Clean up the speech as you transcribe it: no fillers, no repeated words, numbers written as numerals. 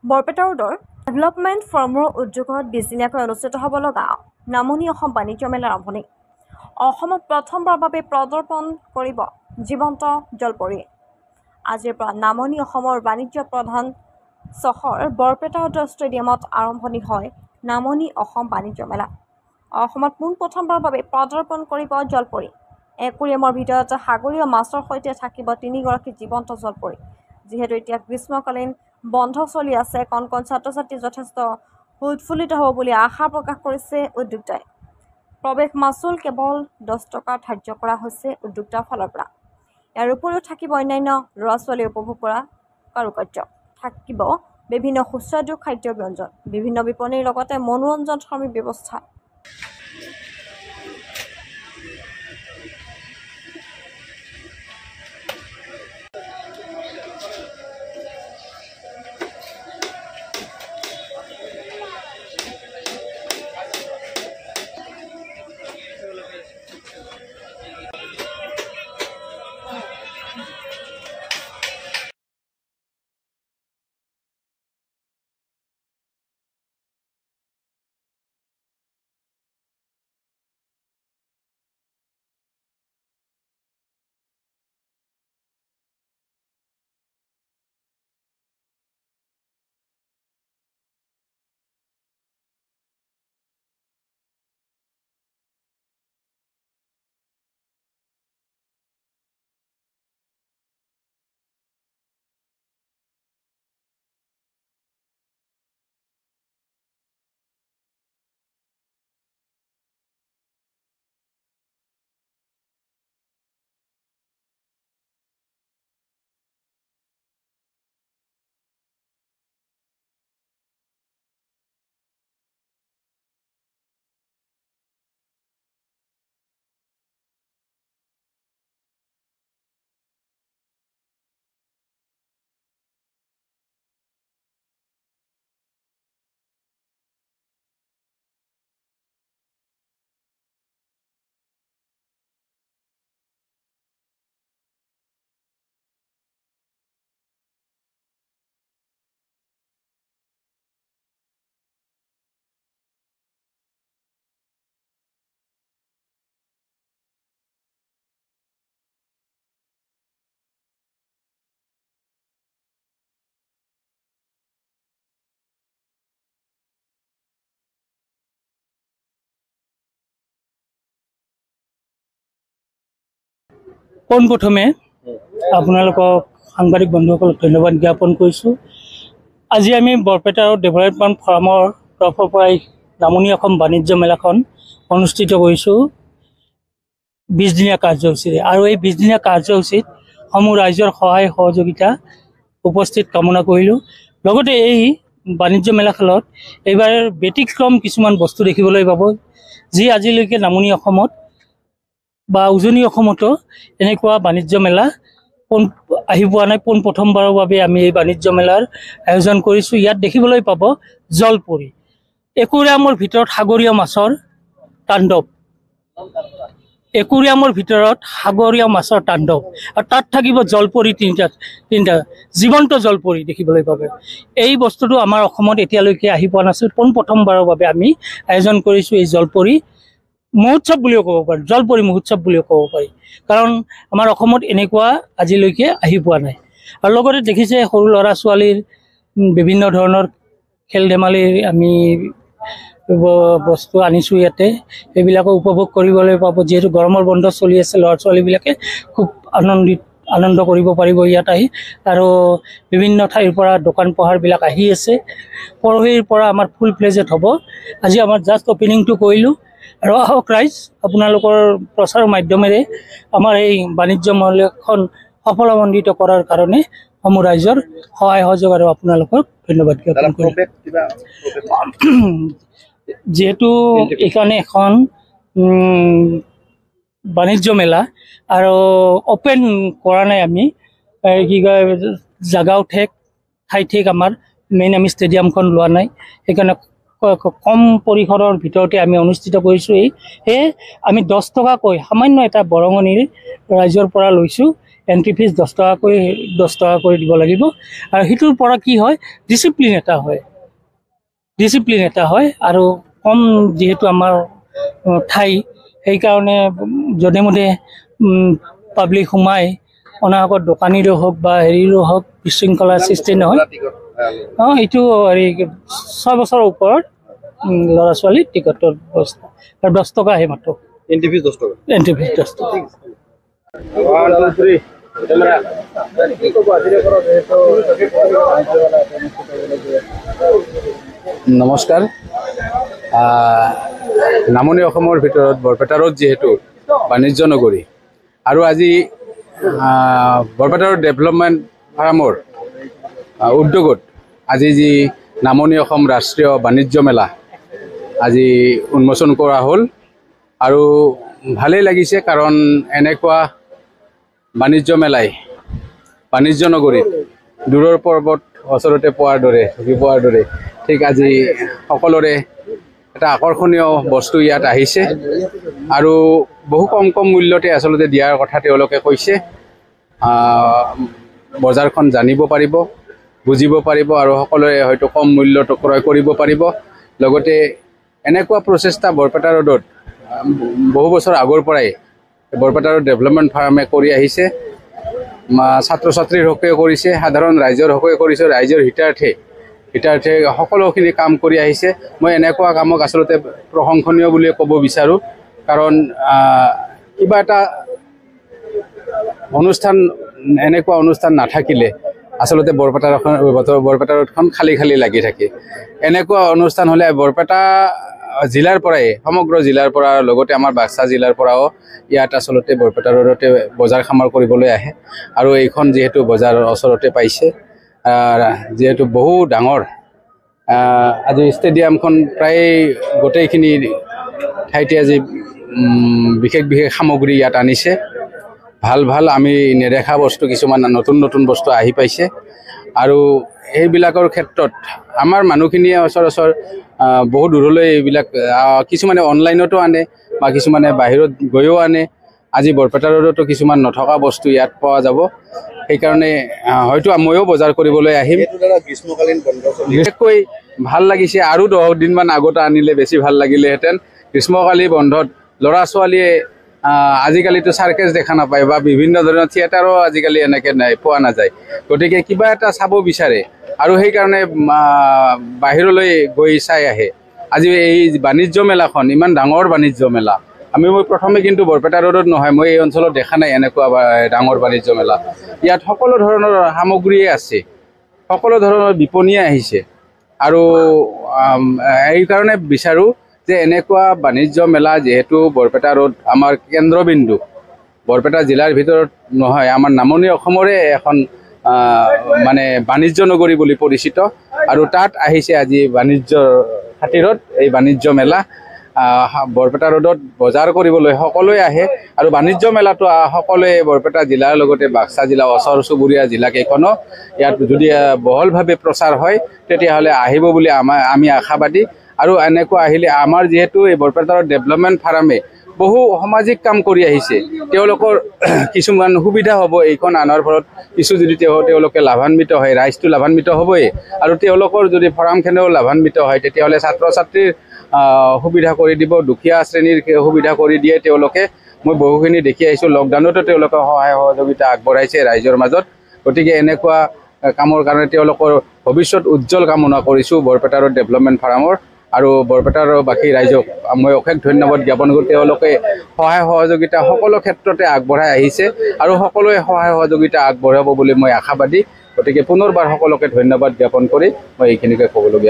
বৰপেটা ৰোডৰ ডেভেলপমেণ্ট ফৰ্মৰ উদ্যোগত 20 দিনীয়াকৈ অনুষ্ঠিত হ'ব লগা নামনি অসম বাণিজ্য মেলাৰ আৰম্ভণি। অসমত প্ৰথমবাৰৰ বাবে পদাৰ্পণ কৰিব জীৱন্ত জলপৰী। আজিৰ পৰা নামনি অসমৰ বাণিজ্য প্ৰধান চহৰ বৰপেটা ৰোডৰ ষ্টেডিয়ামত আৰম্ভণি হয় নামনি অসম বাণিজ্য মেলা। অসমত পোনপ্ৰথমবাৰৰ বাবে পদাৰ্পণ কৰিব জলপৰী। একুৰিয়ামৰ ভিতৰত সাগৰীয় মাছৰ সৈতে থাকিব 3 গৰাকী জীৱন্ত জলপৰী। যিহেতু এতিয়া গ্ৰীষ্মকালীন বন্ধ চলি আছে, কণ কণ ছাত্ৰ-ছাত্ৰী যথেষ্ট উৎফুল্লিত হ'ব বুলি আশা প্ৰকাশ কৰিছে উদ্যোক্তাই। প্ৰৱেশ মাচুল কেৱল 10 টকা ধাৰ্য কৰা হৈছে উদ্যোক্তাৰ ফালৰ পৰা। ইয়াৰ উপৰিও থাকিব অন্যান্য ল'ৰা-ছোৱালীয়ে উপভোগ কৰা কাৰুকাৰ্য, থাকিব বিভিন্ন সুস্বাদু খাদ্য ব্যঞ্জন, বিভিন্ন বিপণীৰ লগতে মনোৰঞ্জন থলীৰ ব্যৱস্থা। পোনপ্ৰথমে আপোনালোকক সাংবাদিক বন্ধুসকলক ধন্যবাদ জ্ঞাপন কৰিছোঁ। আজি আমি বৰপেটা ডেভেলপমেণ্ট ফৰ্মৰ তৰফৰ পৰাই নামনি অসম বাণিজ্য মেলাখন অনুষ্ঠিত কৰিছোঁ 20 দিনীয়া কাৰ্যসূচীৰে। আৰু এই 20 দিনীয়া কাৰ্যসূচীত সমূহ ৰাইজৰ সহায় সহযোগিতা উপস্থিত কামনা কৰিলোঁ। লগতে এই বাণিজ্য মেলাখনত এইবাৰ ব্যতিক্ৰম কিছুমান বস্তু দেখিবলৈ পাব, যি আজিলৈকে নামনি অসমত বা উজনি অসমতো এনেকুৱা বাণিজ্য মেলা আহি পোৱা নাই। পোনপ্ৰথমবাৰৰ বাবে আমি এই বাণিজ্য মেলাৰ আয়োজন কৰিছোঁ। ইয়াত দেখিবলৈ পাব জলপৰী, একুৰিয়ামৰ ভিতৰত সাগৰীয় মাছৰ তাণ্ডৱ, একুৰিয়ামৰ ভিতৰত সাগৰীয় মাছৰ তাণ্ডৱ, আৰু তাত থাকিব জলপৰী তিনিটা জীৱন্ত জলপৰী দেখিবলৈ পাব। এই বস্তুটো আমাৰ অসমত এতিয়ালৈকে আহি পোৱা নাছিল। পোনপ্ৰথমবাৰৰ বাবে আমি আয়োজন কৰিছোঁ এই জলপৰী মহোৎসৱ বুলিও ক'ব পাৰি, জলপৰী মহোৎসৱ বুলিও ক'ব পাৰি, কাৰণ আমাৰ অসমত এনেকুৱা আজিলৈকে আহি পোৱা নাই। আৰু লগতে দেখিছে সৰু ল'ৰা ছোৱালীৰ বিভিন্ন ধৰণৰ খেল ধেমালিৰ আমি বস্তু আনিছোঁ ইয়াতে, সেইবিলাকো উপভোগ কৰিবলৈ পাব। যিহেতু গৰমৰ বন্ধ চলি আছে, ল'ৰা ছোৱালীবিলাকে খুব আনন্দ কৰিব পাৰিব ইয়াত আহি। আৰু বিভিন্ন ঠাইৰ পৰা দোকান পোহাৰবিলাক আহি আছে। পৰহিৰ পৰা আমাৰ ফুল প্লেজেড হ'ব। আজি আমাৰ জাষ্ট অপেনিংটো কৰিলোঁ। আৰু আহক ৰাইজ, আপোনালোকৰ প্ৰচাৰ মাধ্যমেৰে আমাৰ এই বাণিজ্য মেলাখন সফলমণ্ডিত কৰাৰ কাৰণে সমূহ ৰাইজৰ সহায় সহযোগ আৰু আপোনালোকক ধন্যবাদ জ্ঞাপন কৰিলোঁ। যিহেতু এইকাৰণে এখন বাণিজ্য মেলা আৰু অপেন কৰা নাই আমি, কি কয় জাগাও ঠাই ঠেক আমাৰ মেইন আমি ষ্টেডিয়ামখন লোৱা নাই, সেইকাৰণে কম পৰিসৰৰ ভিতৰতে আমি অনুষ্ঠিত কৰিছোঁ। সেয়ে আমি 10 টকাকৈ সামান্য এটা বৰঙণিৰ ৰাইজৰ পৰা লৈছোঁ। এণ্ট্ৰি ফিজ 10 টকা কৰি দিব লাগিব। আৰু সেইটোৰ পৰা কি হয়, ডিচিপ্লিন এটা হয় আৰু কম যিহেতু আমাৰ ঠাই, সেইকাৰণে যধে মধে পাব্লিক সোমাই অনাহকত দোকানীৰো হওক বা হেৰিৰো হওক বিশৃংখলা সৃষ্টি নহয়। এইটো হেৰি 6 বছৰৰ ওপৰত ল'ৰা ছোৱালী টিকটৰ ব্যৱস্থা আৰু 10 টকা আহে মাত্ৰ। এন্ট্ৰি ফিজ 10 টকা। এণ্ট্ৰি ফিজ 10 টকা। নমস্কাৰ। নামনি অসমৰ ভিতৰত বৰপেটা ৰোড যিহেতু বাণিজ্য নগৰী, আৰু আজি বৰপেটা ৰোড ডেভেলপমেণ্ট ফাৰ্মৰ উদ্যোগত আজি যি নামনি অসম ৰাষ্ট্ৰীয় বাণিজ্য মেলা আজি উন্মোচন কৰা হ'ল। আৰু ভালেই লাগিছে, কাৰণ এনেকুৱা বাণিজ্য মেলাই বাণিজ্য নগৰীত দূৰৰ পৰ্বত ওচৰতে পোৱাৰ দৰে ঢুকি পোৱাৰ দৰে ঠিক আজি সকলোৰে এটা আকৰ্ষণীয় বস্তু ইয়াত আহিছে, আৰু বহু কম মূল্যতে আচলতে দিয়াৰ কথা তেওঁলোকে কৈছে। বজাৰখন জানিব পাৰিব, বুজিব পাৰিব, আৰু সকলোৱে হয়তো কম মূল্যত ক্ৰয় কৰিব পাৰিব। লগতে এনেকুৱা প্ৰচেষ্টা বৰপেটা ৰোডত বহু বছৰ আগৰ পৰাই বৰপেটা ৰোড ডেভেলপমেণ্ট ফাৰ্মে কৰি আহিছে। ছাত্ৰ ছাত্ৰীৰ হকে কৰিছে, সাধাৰণ ৰাইজৰ হকে কৰিছে, ৰাইজৰ হিতাৰ্থে সকলোখিনি কাম কৰি আহিছে। মই এনেকুৱা কামক আচলতে প্ৰশংসনীয় বুলিয়ে ক'ব বিচাৰোঁ, কাৰণ কিবা এটা এনেকুৱা অনুষ্ঠান নাথাকিলে আচলতে বৰপেটা ৰোডখন খালী লাগি থাকে। এনেকুৱা অনুষ্ঠান হ'লে বৰপেটা জিলাৰ পৰাই, সমগ্ৰ জিলাৰ পৰা, লগতে আমাৰ বাক্সা জিলাৰ পৰাও ইয়াত আচলতে বৰপেটা ৰোডতে বজাৰ সমাৰ কৰিবলৈ আহে। আৰু এইখন যিহেতু বজাৰৰ ওচৰতে পাইছে, যিহেতু বহু ডাঙৰ আজি ষ্টেডিয়ামখন প্ৰায় গোটেইখিনি ঠাইতে আজি বিশেষ সামগ্ৰী ইয়াত আনিছে। ভাল আমি নেদেখা বস্তু, কিছুমান নতুন বস্তু আহি পাইছে। আৰু এইবিলাকৰ ক্ষেত্ৰত আমাৰ মানুহখিনিয়ে সচৰাচৰ বহু দূৰলৈ এইবিলাক কিছুমানে অনলাইনতো আনে বা কিছুমানে বাহিৰত গৈও আনে। আজি বৰপেটা ৰোডতো কিছুমান নথকা বস্তু ইয়াত পোৱা যাব। সেইকাৰণে হয়তো ময়ো বজাৰ কৰিবলৈ আহিম। বিশেষকৈ ভাল লাগিছে, আৰু 10 দিনমান আগতে আনিলে বেছি ভাল লাগিলেহেঁতেন। গ্ৰীষ্মকালীন বন্ধত ল'ৰা ছোৱালীয়ে আজিকালিতো চাৰ্কেছ দেখা নাপায়, বা বিভিন্ন ধৰণৰ থিয়েটাৰো আজিকালি এনেকৈ পোৱা নাযায়। গতিকে কিবা এটা চাব বিচাৰে, আৰু সেইকাৰণে বাহিৰলৈ গৈ চাই আহে। আজি এই বাণিজ্য মেলাখন ইমান ডাঙৰ বাণিজ্য মেলা, মই প্ৰথমে কিন্তু বৰপেটা ৰোডত নহয়, মই এই অঞ্চলত দেখা নাই এনেকুৱা ডাঙৰ বাণিজ্য মেলা। ইয়াত সকলো ধৰণৰ সামগ্ৰীয়ে আছে, সকলো ধৰণৰ বিপণীয়ে আহিছে। আৰু এইকাৰণে বিচাৰোঁ যে এনেকুৱা বাণিজ্য মেলা, যিহেতু বৰপেটা ৰোড আমাৰ কেন্দ্ৰবিন্দু, বৰপেটা জিলাৰ ভিতৰত নহয়, আমাৰ নামনি অসমৰে এখন মানে বাণিজ্য নগৰী বুলি পৰিচিত। আৰু তাত আহিছে আজি বাণিজ্যৰ খাতিৰত এই বাণিজ্য মেলা। বৰপেটা ৰোডত বজাৰ কৰিবলৈ সকলোৱে আহে, আৰু বাণিজ্য মেলাটো সকলোৱে বৰপেটা জিলাৰ লগতে বাক্সা জিলা, ওচৰ চুবুৰীয়া জিলাকেইখনো ইয়াত যদি বহলভাৱে প্ৰচাৰ হয়, তেতিয়াহ'লে আহিব বুলি আমি আশাবাদী। আৰু এনেকুৱা আহিলে আমাৰ যিহেতু এই বৰপেটা ৰোড ডেভেলপমেণ্ট ফাৰ্মে বহু সামাজিক কাম কৰি আহিছে, তেওঁলোকৰ কিছুমান সুবিধা হ'ব। এইখন আনাৰ ফলত কিছু যদি তেওঁলোকে লাভান্বিত হয়, ৰাইজটো লাভান্বিত হ'বই। আৰু তেওঁলোকৰ যদি ফাৰ্মখনেও লাভান্বিত হয়, তেতিয়াহ'লে ছাত্ৰ ছাত্ৰীৰ সুবিধা কৰি দিব, দুখীয়া শ্ৰেণীৰ সুবিধা কৰি দিয়ে তেওঁলোকে। মই বহুখিনি দেখি আহিছোঁ, লকডাউনতো তেওঁলোকে সহায় সহযোগিতা আগবঢ়াইছে ৰাইজৰ মাজত। গতিকে এনেকুৱা কামৰ কাৰণে তেওঁলোকৰ ভৱিষ্যত উজ্জ্বল কামনা কৰিছোঁ বৰপেটা ৰোড ডেভেলপমেণ্ট ফাৰ্মৰ। আৰু বৰপেটাৰ বাকী ৰাইজক মই অশেষ ধন্যবাদ জ্ঞাপন কৰোঁ। তেওঁলোকে সহায় সহযোগিতা সকলো ক্ষেত্ৰতে আগবঢ়াই আহিছে, আৰু সকলোৱে সহায় সহযোগিতা আগবঢ়াব বুলি মই আশাবাদী। গতিকে পুনৰবাৰ সকলোকে ধন্যবাদ জ্ঞাপন কৰি মই এইখিনিকে ক'বলগীয়া।